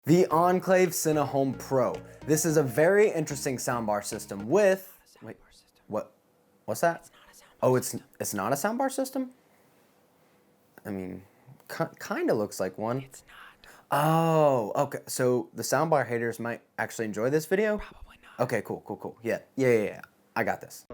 The Enclave CineHome Pro. This is a very interesting soundbar system with, wait, what's that? Oh, it's not a soundbar system? I mean, kind of looks like one. It's not. Oh, okay. So the soundbar haters might actually enjoy this video? Probably not. Okay, cool. Yeah. I got this.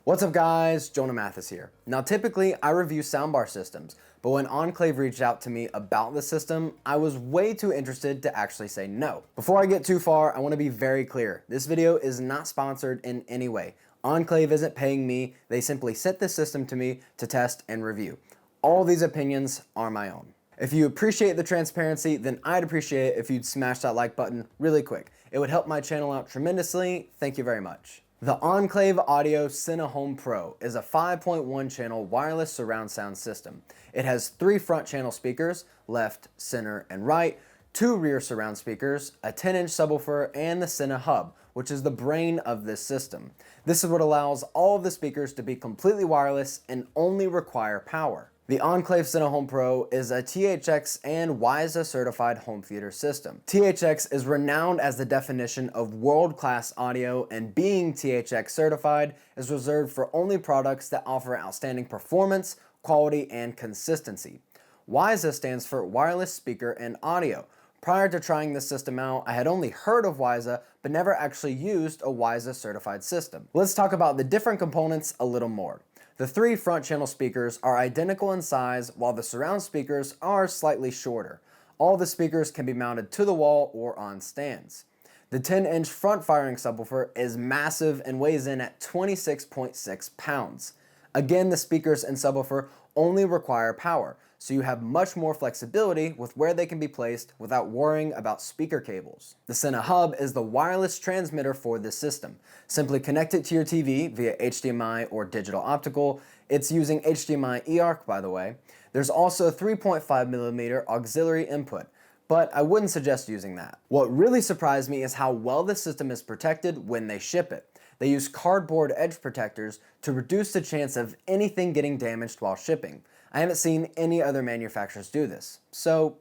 What's up guys, Jonah Mathis here. Now typically I review soundbar systems, but when Enclave reached out to me about the system, I was way too interested to actually say no. Before I get too far, I want to be very clear. This video is not sponsored in any way. Enclave isn't paying me, they simply sent this system to me to test and review. All these opinions are my own. If you appreciate the transparency, then I'd appreciate it if you'd smash that like button really quick. It would help my channel out tremendously. Thank you very much. The Enclave Audio CineHome Pro is a 5.1 channel wireless surround sound system. It has 3 front channel speakers, left, center, and right, 2 rear surround speakers, a 10-inch subwoofer, and the CineHub, which is the brain of this system. This is what allows all of the speakers to be completely wireless and only require power. The Enclave CineHome Pro is a THX and WiSA certified home theater system. THX is renowned as the definition of world-class audio, and being THX certified is reserved for only products that offer outstanding performance, quality, and consistency. WiSA stands for Wireless Speaker and Audio. Prior to trying this system out, I had only heard of WiSA, but never actually used a WiSA certified system. Let's talk about the different components a little more. The 3 front channel speakers are identical in size, while the surround speakers are slightly shorter. All the speakers can be mounted to the wall or on stands. The 10-inch front firing subwoofer is massive and weighs in at 26.6 pounds. Again, the speakers and subwoofer only require power, so you have much more flexibility with where they can be placed without worrying about speaker cables. The CineHub is the wireless transmitter for this system. Simply connect it to your TV via HDMI or digital optical. It's using HDMI eARC, by the way. There's also a 3.5mm auxiliary input, but I wouldn't suggest using that. What really surprised me is how well this system is protected when they ship it. They use cardboard edge protectors to reduce the chance of anything getting damaged while shipping. I haven't seen any other manufacturers do this, so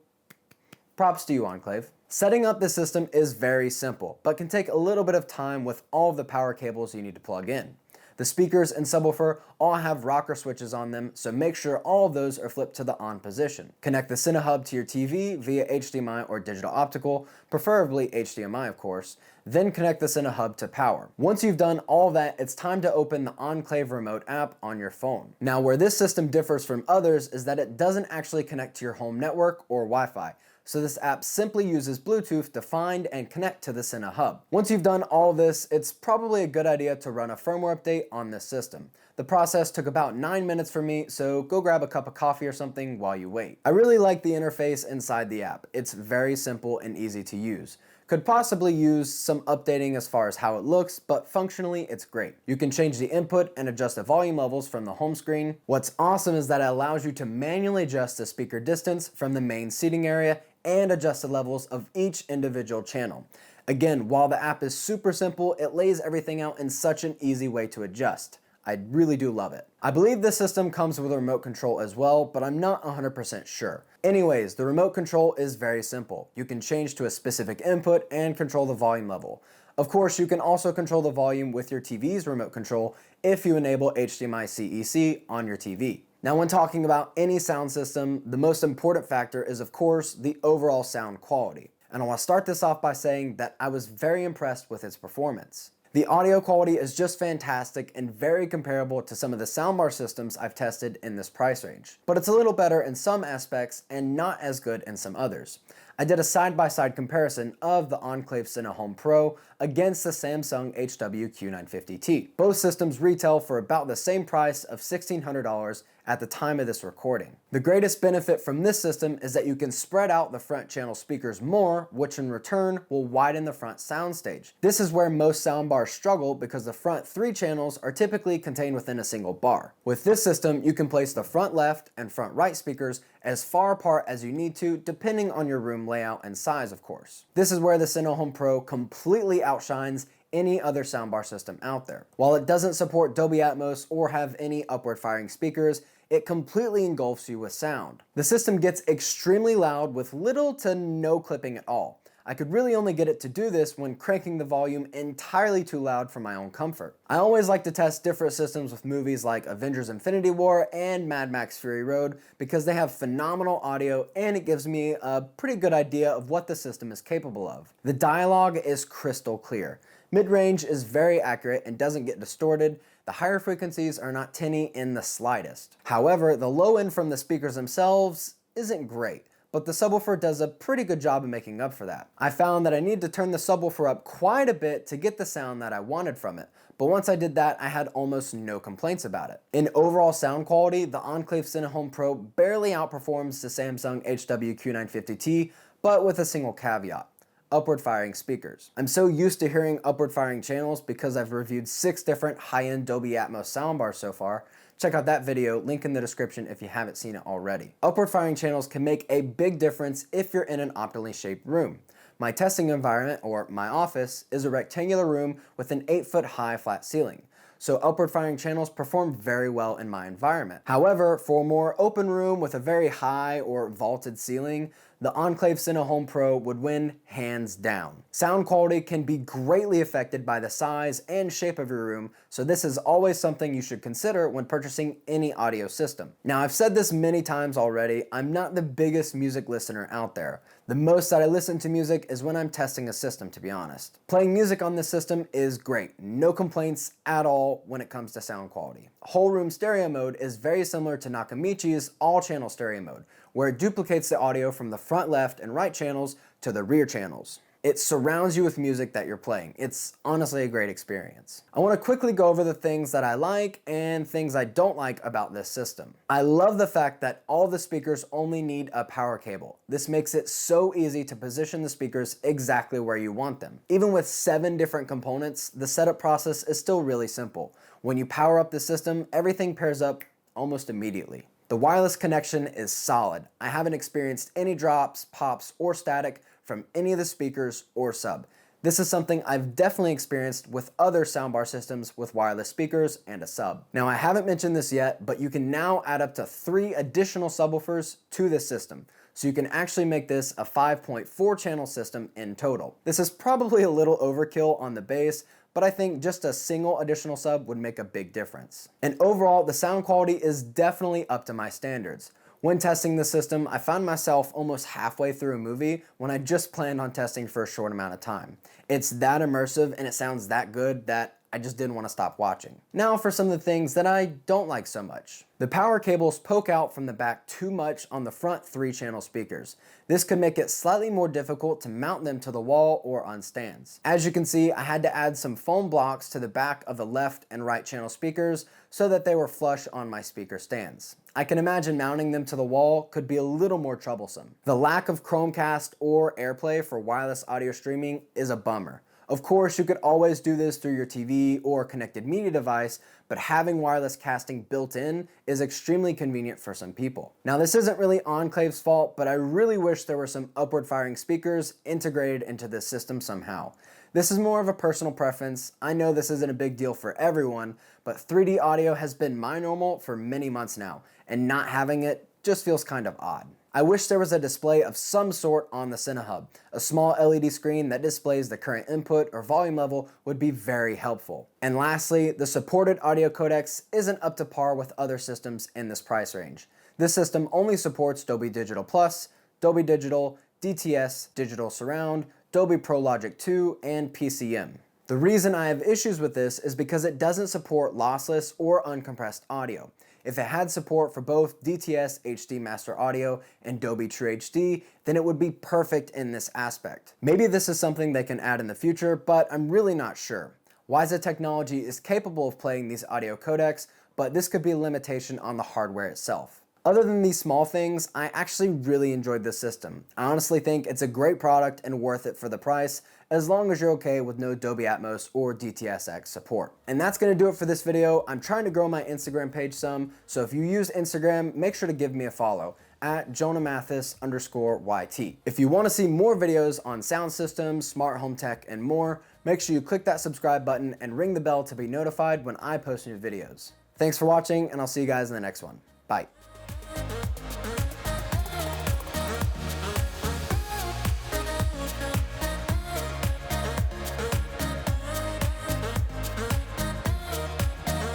props to you, Enclave. Setting up this system is very simple, but can take a little bit of time with all of the power cables you need to plug in. The speakers and subwoofer all have rocker switches on them, so make sure all of those are flipped to the on position. Connect the CineHub to your TV via HDMI or digital optical, preferably HDMI of course, then connect the CineHub to power. Once you've done all that, it's time to open the Enclave remote app on your phone. Now where this system differs from others is that it doesn't actually connect to your home network or Wi-Fi. So this app simply uses Bluetooth to find and connect to the CineHub. Once you've done all this, it's probably a good idea to run a firmware update on this system. The process took about 9 minutes for me, so go grab a cup of coffee or something while you wait. I really like the interface inside the app. It's very simple and easy to use. Could possibly use some updating as far as how it looks, but functionally it's great. You can change the input and adjust the volume levels from the home screen. What's awesome is that it allows you to manually adjust the speaker distance from the main seating area and adjust the levels of each individual channel. Again, while the app is super simple, it lays everything out in such an easy way to adjust. I really do love it. I believe this system comes with a remote control as well, but I'm not 100% sure. Anyways, the remote control is very simple. You can change to a specific input and control the volume level. Of course, you can also control the volume with your TV's remote control if you enable HDMI CEC on your TV. Now when talking about any sound system, the most important factor is of course the overall sound quality. And I want to start this off by saying that I was very impressed with its performance. The audio quality is just fantastic and very comparable to some of the soundbar systems I've tested in this price range. But it's a little better in some aspects and not as good in some others. I did a side-by-side comparison of the Enclave CineHome Pro against the Samsung HW-Q950T. Both systems retail for about the same price of $1,600 at the time of this recording. The greatest benefit from this system is that you can spread out the front channel speakers more, which in return will widen the front soundstage. This is where most soundbars struggle because the front 3 channels are typically contained within a single bar. With this system, you can place the front left and front right speakers as far apart as you need to, depending on your room layout and size, of course. This is where the CineHome Pro completely outshines any other soundbar system out there. While it doesn't support Dolby Atmos or have any upward firing speakers, it completely engulfs you with sound. The system gets extremely loud with little to no clipping at all. I could really only get it to do this when cranking the volume entirely too loud for my own comfort. I always like to test different systems with movies like Avengers Infinity War and Mad Max Fury Road because they have phenomenal audio and it gives me a pretty good idea of what the system is capable of. The dialogue is crystal clear. Mid-range is very accurate and doesn't get distorted. The higher frequencies are not tinny in the slightest. However, the low end from the speakers themselves isn't great, but the subwoofer does a pretty good job of making up for that. I found that I needed to turn the subwoofer up quite a bit to get the sound that I wanted from it, but once I did that, I had almost no complaints about it. In overall sound quality, the Enclave CineHome Pro barely outperforms the Samsung HWQ950T, but with a single caveat: upward firing speakers. I'm so used to hearing upward firing channels because I've reviewed 6 different high-end Dolby Atmos soundbars so far. Check out that video, link in the description if you haven't seen it already. Upward firing channels can make a big difference if you're in an optimally shaped room. My testing environment, or my office, is a rectangular room with an 8-foot high flat ceiling, so upward firing channels perform very well in my environment. However, for a more open room with a very high or vaulted ceiling, the Enclave CineHome Pro would win hands down. Sound quality can be greatly affected by the size and shape of your room, so this is always something you should consider when purchasing any audio system. Now, I've said this many times already, I'm not the biggest music listener out there. The most that I listen to music is when I'm testing a system, to be honest. Playing music on this system is great. No complaints at all when it comes to sound quality. Whole room stereo mode is very similar to Nakamichi's all-channel stereo mode, where it duplicates the audio from the front left and right channels to the rear channels. It surrounds you with music that you're playing. It's honestly a great experience. I want to quickly go over the things that I like and things I don't like about this system. I love the fact that all the speakers only need a power cable. This makes it so easy to position the speakers exactly where you want them. Even with 7 different components, the setup process is still really simple. When you power up the system, everything pairs up almost immediately. The wireless connection is solid. I haven't experienced any drops, pops, or static from any of the speakers or sub. This is something I've definitely experienced with other soundbar systems with wireless speakers and a sub. Now, I haven't mentioned this yet, but you can now add up to 3 additional subwoofers to this system. So you can actually make this a 5.4 channel system in total. This is probably a little overkill on the bass, but I think just a single additional sub would make a big difference. And overall, the sound quality is definitely up to my standards. When testing the system, I found myself almost halfway through a movie when I just planned on testing for a short amount of time. It's that immersive and it sounds that good that I just didn't want to stop watching. Now for some of the things that I don't like so much. The power cables poke out from the back too much on the front 3-channel speakers. This could make it slightly more difficult to mount them to the wall or on stands. As you can see, I had to add some foam blocks to the back of the left and right channel speakers so that they were flush on my speaker stands. I can imagine mounting them to the wall could be a little more troublesome. The lack of Chromecast or AirPlay for wireless audio streaming is a bummer. Of course, you could always do this through your TV or connected media device, but having wireless casting built in is extremely convenient for some people. Now, this isn't really Enclave's fault, but I really wish there were some upward firing speakers integrated into this system somehow. This is more of a personal preference. I know this isn't a big deal for everyone, but 3D audio has been my normal for many months now, and not having it just feels kind of odd. I wish there was a display of some sort on the CineHub. A small LED screen that displays the current input or volume level would be very helpful. And lastly, the supported audio codecs isn't up to par with other systems in this price range. This system only supports Dolby Digital Plus, Dolby Digital, DTS Digital Surround, Dolby Pro Logic 2, and PCM. The reason I have issues with this is because it doesn't support lossless or uncompressed audio. If it had support for both DTS HD Master audio and Dolby TrueHD, then it would be perfect in this aspect. Maybe this is something they can add in the future, but I'm really not sure. Wyza Technology is capable of playing these audio codecs, but this could be a limitation on the hardware itself. Other than these small things, I actually really enjoyed this system. I honestly think it's a great product and worth it for the price, as long as you're okay with no Dolby Atmos or DTS:X support. And that's gonna do it for this video. I'm trying to grow my Instagram page some, so if you use Instagram, make sure to give me a follow at JonahMathis_YT. If you wanna see more videos on sound systems, smart home tech, and more, make sure you click that subscribe button and ring the bell to be notified when I post new videos. Thanks for watching, and I'll see you guys in the next one. Bye.